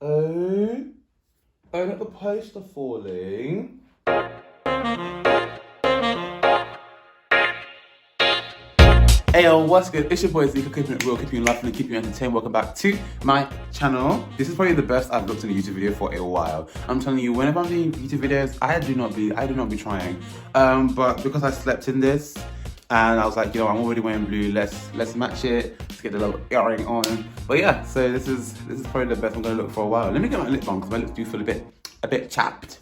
Oh, oh, not the poster falling. Hey yo, what's good? It's your boy Zkiel, keeping it real, keeping you laughing and keeping you entertained. Welcome back to my channel. This is probably the best I've looked in a YouTube video for a while. I'm telling you, whenever I'm doing YouTube videos, I do not be trying. But because I slept in this, and I was like, you know, I'm already wearing blue. Let's match it. Let's get the little earring on. But yeah, so this is probably the best I'm gonna look for a while. Let me get my lip on because my lips do feel a bit chapped.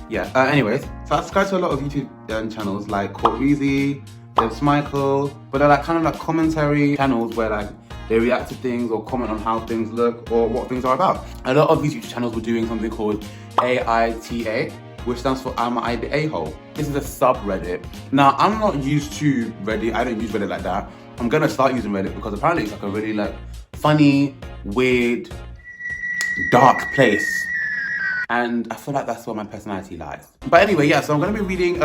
Yeah. Anyways, so I subscribe to a lot of YouTube channels like Correezy, Devs Michael, but they're like kind of like commentary channels where like they react to things or comment on how things look or what things are about. A lot of these YouTube channels were doing something called AITA, which stands for Am I the A-hole? This is a subreddit. Now, I'm not used to Reddit. I don't use Reddit like that. I'm gonna start using Reddit because apparently it's like a really like funny, weird, dark place. And I feel like that's where my personality lies. But anyway, yeah, so I'm gonna be reading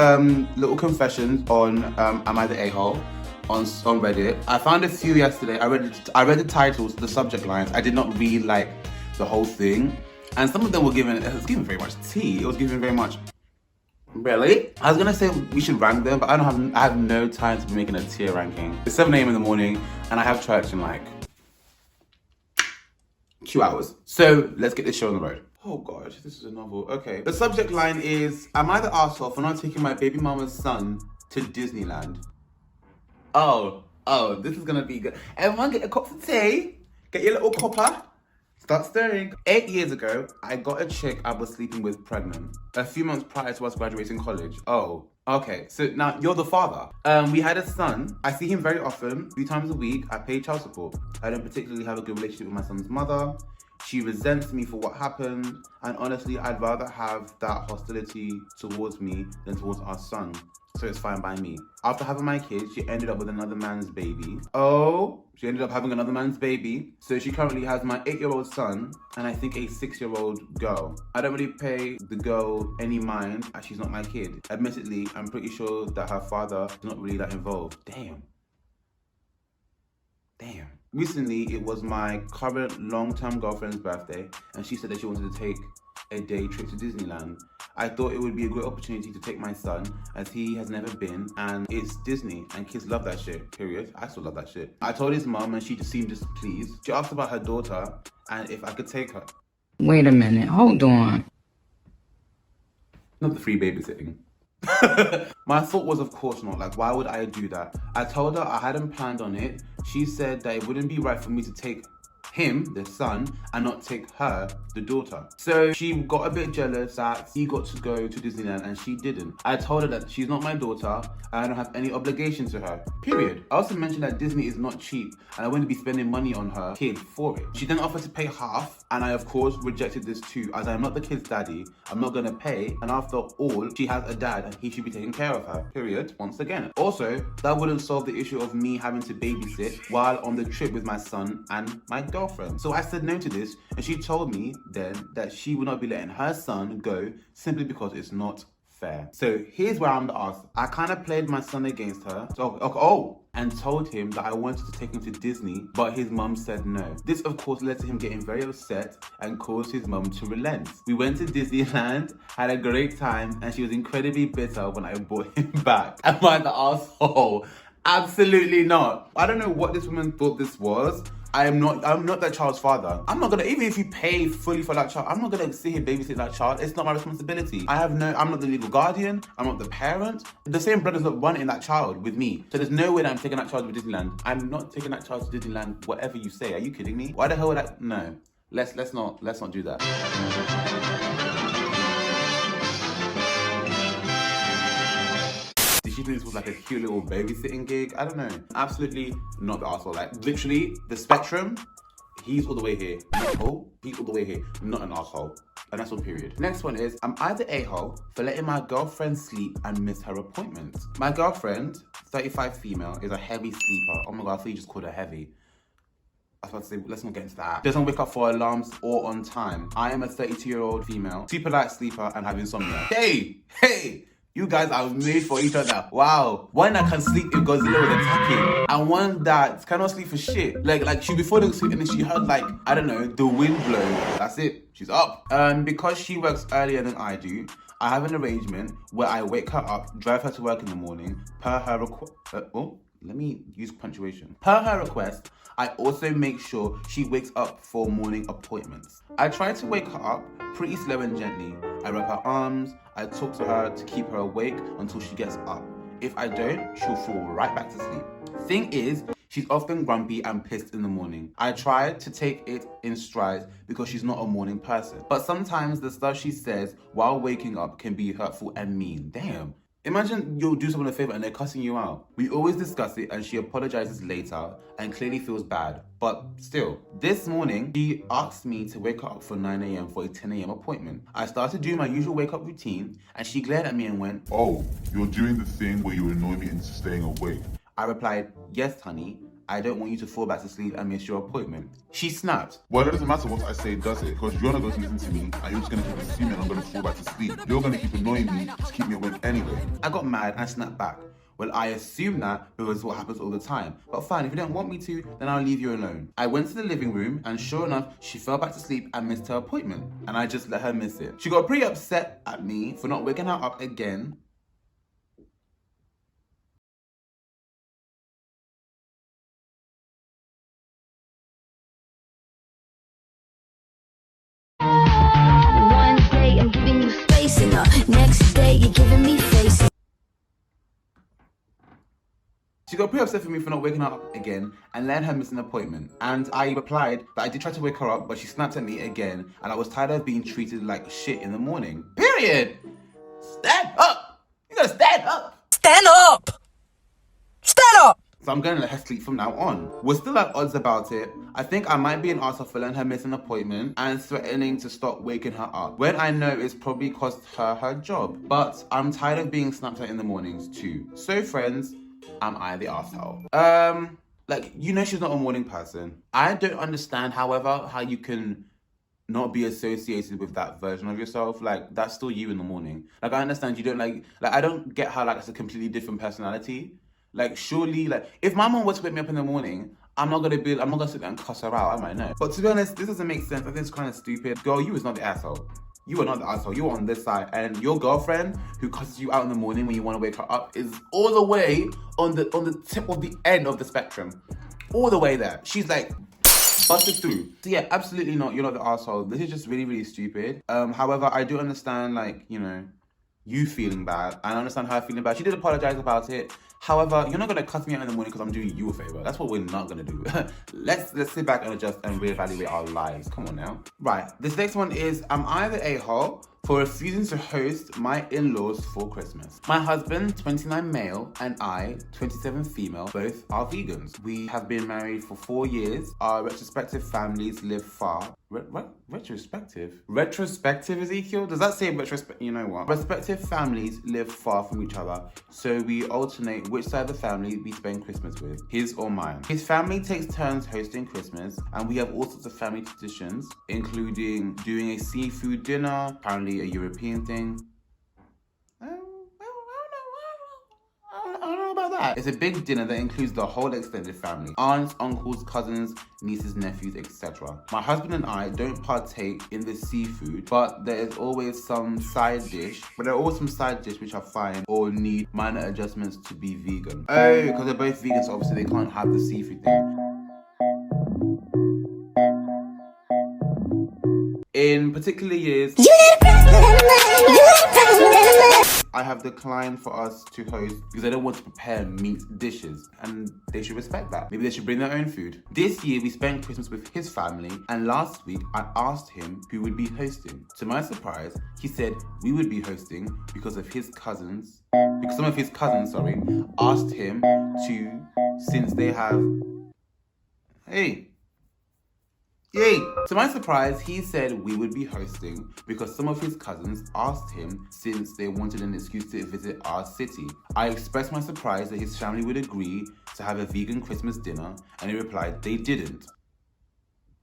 little confessions on Am I the A-hole on Reddit. I found a few yesterday. I read the titles, the subject lines. I did not read like the whole thing. And some of them were it was given very much tea. It was given very much, really? I was gonna say we should rank them, but I have no time to be making a tier ranking. It's 7 a.m. in the morning and I have church in like 2 hours. So let's get this show on the road. Oh gosh, this is a novel. Okay. The subject line is, am I the arsehole for not taking my baby mama's son to Disneyland? Oh, this is gonna be good. Everyone get a cup of tea. Get your little copper. Start stirring. 8 years ago, I got a chick I was sleeping with pregnant. A few months prior to us graduating college. Oh, okay. So now you're the father. We had a son. I see him very often, 3 times a week. I pay child support. I don't particularly have a good relationship with my son's mother. She resents me for what happened, and honestly, I'd rather have that hostility towards me than towards our son. So it's fine by me. After having my kids, she ended up with another man's baby. Oh, she ended up having another man's baby. So she currently has my 8-year-old son and I think a 6-year-old girl. I don't really pay the girl any mind as she's not my kid. Admittedly, I'm pretty sure that her father is not really that involved. Damn. Recently, it was my current long-term girlfriend's birthday, and she said that she wanted to take a day trip to Disneyland. I thought it would be a great opportunity to take my son, as he has never been, and it's Disney, and kids love that shit, period. I still love that shit. I told his mom, and she just seemed displeased. She asked about her daughter, and if I could take her. Wait a minute, hold on. Not the free babysitting. My thought was, of course not. Like, why would I do that? I told her I hadn't planned on it. She said that it wouldn't be right for me to take him, the son, and not take her, the daughter. So she got a bit jealous that he got to go to Disneyland and she didn't. I told her that she's not my daughter and I don't have any obligation to her, period. I also mentioned that Disney is not cheap and I wouldn't be spending money on her kid for it. She then offered to pay half, and I of course rejected this too, as I'm not the kid's daddy. I'm not gonna pay, and after all, she has a dad and he should be taking care of her, period, once again. Also, that wouldn't solve the issue of me having to babysit while on the trip with my son and my girlfriend. So I said no to this, and she told me then that she would not be letting her son go simply because it's not fair. So here's where I'm the arse. I kind of played my son against her. And told him that I wanted to take him to Disney, but his mum said no. This of course led to him getting very upset and caused his mum to relent. We went to Disneyland, had a great time, and she was incredibly bitter when I brought him back. Am I the asshole? Absolutely not. I don't know what this woman thought this was. I'm not that child's father. I'm not gonna, even if you pay fully for that child, I'm not gonna sit here babysit that child. It's not my responsibility. I'm not the legal guardian. I'm not the parent. The same blood is not running that child with me. So there's no way that I'm taking that child to Disneyland. I'm not taking that child to Disneyland, whatever you say. Are you kidding me? Why the hell would I? No. Let's not do that. Did she think this was like a cute little babysitting gig? I don't know. Absolutely not the arsehole. Like, literally, the spectrum, he's all the way here. Oh, he's all the way here. Not an arsehole. And that's on period. Next one is, am I the a-hole for letting my girlfriend sleep and miss her appointments? My girlfriend, 35 female, is a heavy sleeper. Oh my God, I thought you just called her heavy. I was about to say, let's not get into that. Doesn't wake up for alarms or on time. I am a 32-year-old female, super light sleeper and have insomnia. Hey! You guys are made for each other. Wow. One that can sleep if Godzilla was attacking, and one that cannot sleep for shit. Like she before the sleep and then she heard like, I don't know, the wind blow. That's it. She's up. Because she works earlier than I do, I have an arrangement where I wake her up, drive her to work in the morning, per her request. Let me use punctuation. Per her request, I also make sure she wakes up for morning appointments. I try to wake her up pretty slow and gently. I rub her arms, I talk to her to keep her awake until she gets up. If I don't, she'll fall right back to sleep. Thing is, she's often grumpy and pissed in the morning. I try to take it in stride because she's not a morning person. But sometimes the stuff she says while waking up can be hurtful and mean. Damn. Imagine you'll do someone a favor and they're cussing you out. We always discuss it and she apologizes later and clearly feels bad. But still, this morning, she asked me to wake her up for 9 a.m. for a 10 a.m. appointment. I started doing my usual wake up routine and she glared at me and went, "Oh, you're doing the thing where you annoy me into staying awake." I replied, "Yes, honey. I don't want you to fall back to sleep and miss your appointment." She snapped. Well, it doesn't matter what I say, does it? Because you're not going to listen to me and you're just going to keep assuming I'm going to fall back to sleep. You're going to keep annoying me to keep me awake anyway. I got mad and snapped back. Well, I assume that because it's what happens all the time. But fine, if you don't want me to, then I'll leave you alone. I went to the living room and sure enough, she fell back to sleep and missed her appointment. And I just let her miss it. She got pretty upset at me for not waking her up again. One day I'm giving you space and the next day you're giving me faces. She got pretty upset with me for not waking her up again and letting her miss an appointment. And I replied that I did try to wake her up, but she snapped at me again and I was tired of being treated like shit in the morning. Period! Stand up! You gotta stand up! Stand up! Stand up! So I'm gonna let her sleep from now on. We're still at odds about it. I think I might be an arsehole for letting her miss an appointment and threatening to stop waking her up, when I know it's probably cost her her job. But I'm tired of being snapped at in the mornings too. So friends, am I the arsehole? Like, you know she's not a morning person. I don't understand, however, how you can not be associated with that version of yourself. Like, that's still you in the morning. Like, I understand you don't like I don't get how like it's a completely different personality. Like, surely, like, if my mom were to wake me up in the morning, I'm not gonna sit there and cuss her out, I might know. But to be honest, this doesn't make sense. I think it's kind of stupid. Girl, you is not the asshole. You are not the asshole. You are on this side. And your girlfriend who cusses you out in the morning when you want to wake her up is all the way on the tip of the end of the spectrum. All the way there. She's like busted through. So yeah, absolutely not. You're not the asshole. This is just really, really stupid. However, I do understand, like, you know, you feeling bad. I understand her feeling bad. She did apologize about it. However, you're not gonna cuss me out in the morning because I'm doing you a favor. That's what we're not gonna do. Let's sit back and adjust and reevaluate our lives. Come on now. Right, this next one is, am I the a-hole for refusing to host my in-laws for Christmas? My husband, 29 male, and I, 27 female, both are vegans. We have been married for 4 years. Our respective families live far. Retrospective? Retrospective, Zkiel? Does that say retrospective? You know what? Respective families live far from each other, so we alternate which side of the family we spend Christmas with, his or mine. His family takes turns hosting Christmas, and we have all sorts of family traditions, including doing a seafood dinner, apparently a European thing. I don't know about that. It's a big dinner that includes the whole extended family. Aunts, uncles, cousins, nieces, nephews, etc. My husband and I don't partake in the seafood, but there is always some side dish. But there are always some side dish which are fine or need minor adjustments to be vegan. Oh, because they're both vegans, so obviously they can't have the seafood thing. In particular years, I have declined for us to host because I don't want to prepare meat dishes, and they should respect that. Maybe they should bring their own food. This year we spent Christmas with his family, and last week I asked him who would be hosting. To my surprise, he said we would be hosting because some of his cousins, asked him to, since they have... Yay! To my surprise, he said we would be hosting because some of his cousins asked him since they wanted an excuse to visit our city. I expressed my surprise that his family would agree to have a vegan Christmas dinner, and he replied they didn't.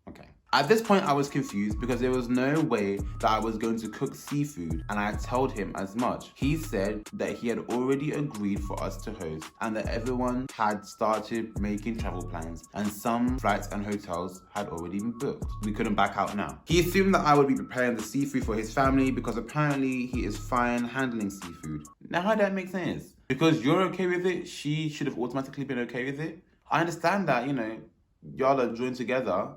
Okay. At this point, I was confused because there was no way that I was going to cook seafood, and I told him as much. He said that he had already agreed for us to host and that everyone had started making travel plans and some flights and hotels had already been booked. We couldn't back out now. He assumed that I would be preparing the seafood for his family because apparently he is fine handling seafood. Now, how that make sense? Because you're okay with it, she should have automatically been okay with it. I understand that, you know, y'all are joined together.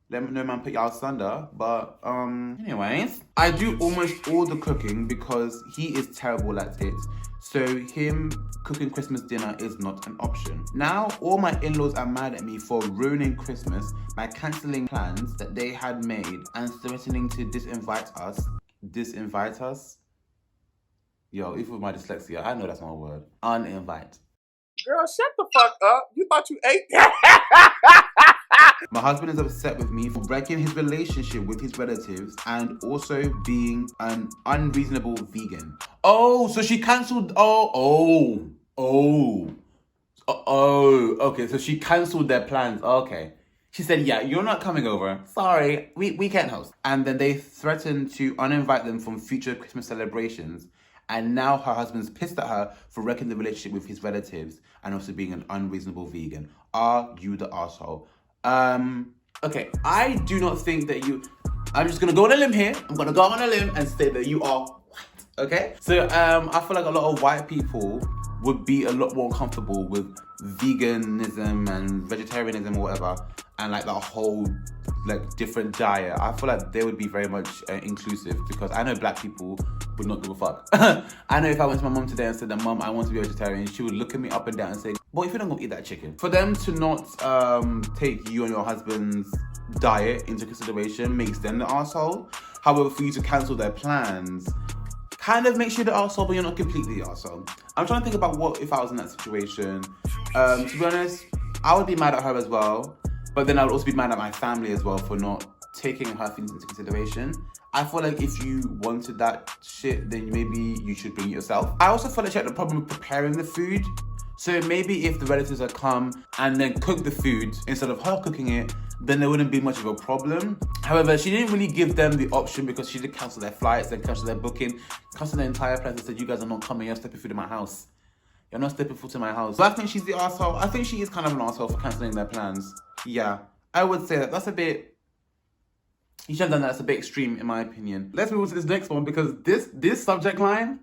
Let no man put y'all asunder, but anyways, I do almost all the cooking because he is terrible at it. So him cooking Christmas dinner is not an option. Now all my in-laws are mad at me for ruining Christmas by cancelling plans that they had made and threatening to disinvite us. Disinvite us? Yo, even with my dyslexia, I know that's not a word. Uninvite. Girl, shut the fuck up. You thought you ate that? My husband is upset with me for wrecking his relationship with his relatives and also being an unreasonable vegan. Oh, so she cancelled. Okay, so she cancelled their plans. Okay. She said, yeah, you're not coming over. Sorry, we can't host. And then they threatened to uninvite them from future Christmas celebrations. And now her husband's pissed at her for wrecking the relationship with his relatives and also being an unreasonable vegan. Are you the asshole? Okay, I do not think that I'm just gonna go on a limb here. I'm gonna go on a limb and say that you are white, okay? So, I feel like a lot of white people would be a lot more comfortable with veganism and vegetarianism or whatever, and like that whole like different diet. I feel like they would be very much inclusive because I know black people would not give a fuck. I know if I went to my mom today and said that, Mom, I want to be a vegetarian, she would look at me up and down and say, boy, if you don't go eat that chicken. For them to not take you and your husband's diet into consideration makes them the asshole. However, for you to cancel their plans kind of makes you the arsehole, but you're not completely the arsehole. I'm trying to think about what if I was in that situation. To be honest, I would be mad at her as well, but then I would also be mad at my family as well for not taking her feelings into consideration. I feel like if you wanted that shit, then maybe you should bring it yourself. I also feel like she had a problem with preparing the food. So maybe if the relatives had come and then cooked the food instead of her cooking it, then there wouldn't be much of a problem. However, she didn't really give them the option because she did cancel their flights and cancel their booking, cancel their entire plans and said, you guys are not coming, you're stepping foot in my house. You're not stepping foot in my house. So I think she's the arsehole. I think she is kind of an arsehole for cancelling their plans. Yeah, I would say that's a bit, you should have done that, that's a bit extreme in my opinion. Let's move on to this next one because this subject line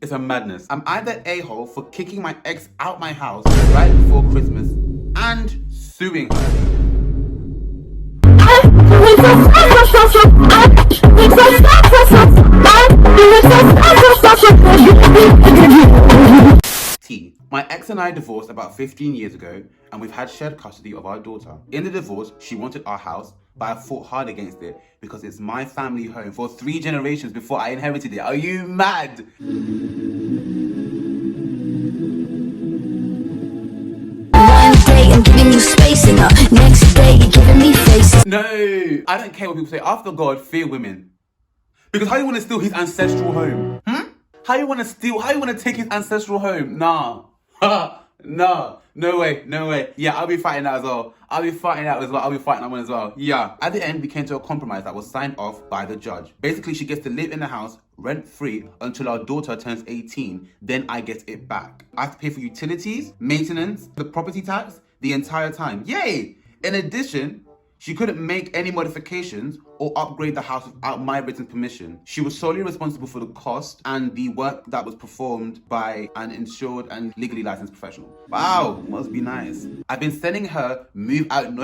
is a madness. Am I the a-hole for kicking my ex out my house right before Christmas and suing her? T. My ex and I divorced about 15 years ago and we've had shared custody of our daughter. In the divorce, she wanted our house, but I fought hard against it because it's my family home for 3 generations before I inherited it. Are you mad? One day I'm giving you space, and the next day you're giving me face. No, I don't care what people say. After God, fear women. Because how you want to steal his ancestral home? How you want to take his ancestral home? Nah. No. No way. Yeah, I'll be fighting that as well. I'll be fighting that one as well. Yeah. At the end, we came to a compromise that was signed off by the judge. Basically, she gets to live in the house rent-free until our daughter turns 18. Then I get it back. I have to pay for utilities, maintenance, the property tax, the entire time. Yay! In addition, she couldn't make any modifications or upgrade the house without my written permission. She was solely responsible for the cost and the work that was performed by an insured and legally licensed professional. Wow, must be nice. I've been sending her moving out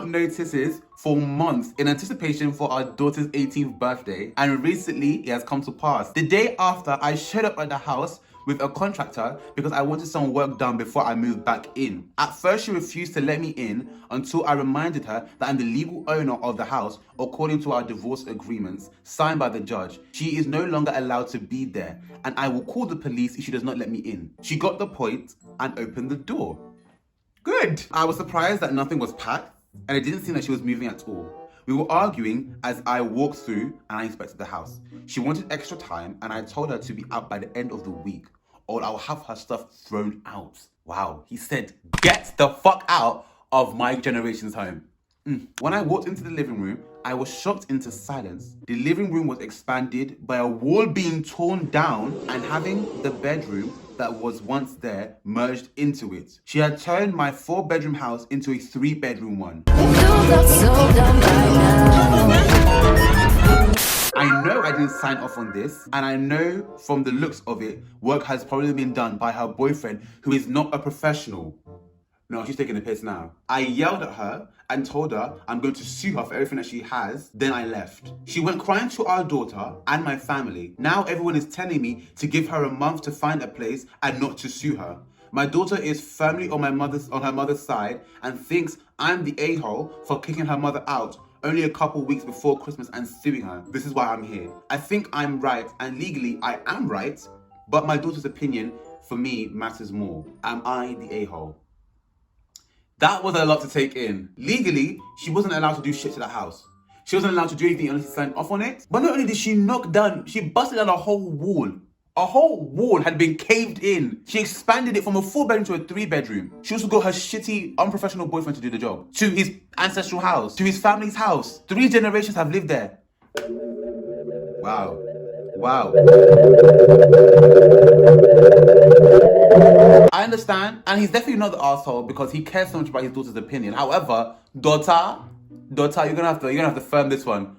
notices for months in anticipation for our daughter's 18th birthday, and recently it has come to pass. The day after, I showed up at the house with a contractor because I wanted some work done before I moved back in. At first, she refused to let me in until I reminded her that I'm the legal owner of the house according to our divorce agreements signed by the judge. She is no longer allowed to be there, and I will call the police if she does not let me in. She got the point and opened the door. Good. I was surprised that nothing was packed, and it didn't seem like she was moving at all. We were arguing as I walked through and I inspected the house. She wanted extra time and I told her to be out by the end of the week or I'll have her stuff thrown out. Wow, he said Get the fuck out of my generation's home. When I walked into the living room, I was shocked into silence. The living room was expanded by a wall being torn down and having the bedroom that was once there merged into it. She had turned my 4-bedroom house into a 3-bedroom one. I know I didn't sign off on this, and I know from the looks of it, work has probably been done by her boyfriend, who is not a professional. No, she's taking the piss now. I yelled at her and told her I'm going to sue her for everything that she has. Then I left. She went crying to our daughter and my family. Now everyone is telling me to give her a month to find a place and not to sue her. My daughter is firmly on her mother's side and thinks I'm the a-hole for kicking her mother out only a couple weeks before Christmas and suing her. This is why I'm here. I think I'm right, and legally I am right, but my daughter's opinion for me matters more. Am I the a-hole? That was a lot to take in. Legally, she wasn't allowed to do shit to that house. She wasn't allowed to do anything unless she signed off on it. But not only did she knock down, she busted down a whole wall. A whole wall had been caved in. She expanded it from a 4-bedroom to a 3-bedroom. She also got her shitty, unprofessional boyfriend to do the job. To his ancestral house. To his family's house. 3 generations have lived there. Wow. Wow. I understand, and he's definitely not the asshole because he cares so much about his daughter's opinion. However, daughter, you're gonna have to firm this one.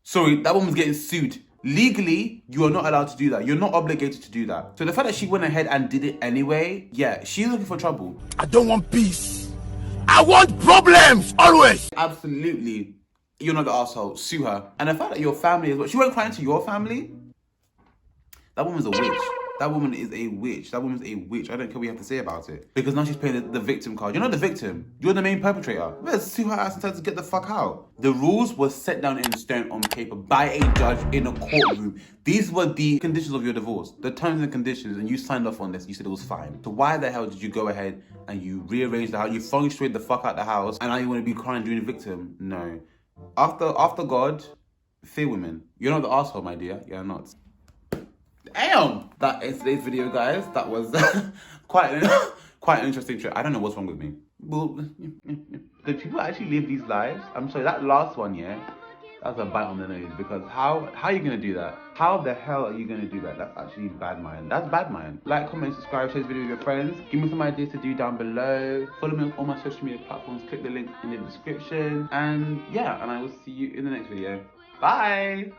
Sorry, that woman's getting sued. Legally, you are not allowed to do that. You're not obligated to do that. So the fact that she went ahead and did it anyway, yeah, she's looking for trouble. I don't want peace. I want problems, always. Absolutely, you're not the asshole. Sue her. And the fact that your family is what she went crying to your family. That woman's a witch. That woman is a witch. That woman's a witch. I don't care what you have to say about it. Because now she's playing the victim card. You're not the victim. You're the main perpetrator. Let's sue her ass and tell her to get the fuck out. The rules were set down in stone on paper by a judge in a courtroom. These were the conditions of your divorce. The terms and conditions, and you signed off on this. You said it was fine. So why the hell did you go ahead and you rearrange the house? You feng shuied the fuck out the house, and now you want to be crying during the victim? No. After God, fear women. You're not the asshole, my dear. You're not. Damn! That is today's video, guys. That was quite an interesting trip. I don't know what's wrong with me. Well, do people actually live these lives? I'm sorry, that last one, yeah, that's a bite on the nose, because how are you gonna do that? How the hell are you gonna do that? That's actually bad mind. That's bad mind. Like, comment, subscribe, share this video with your friends. Give me some ideas to do down below. Follow me on all my social media platforms. Click the link in the description. And yeah, and I will see you in the next video. Bye!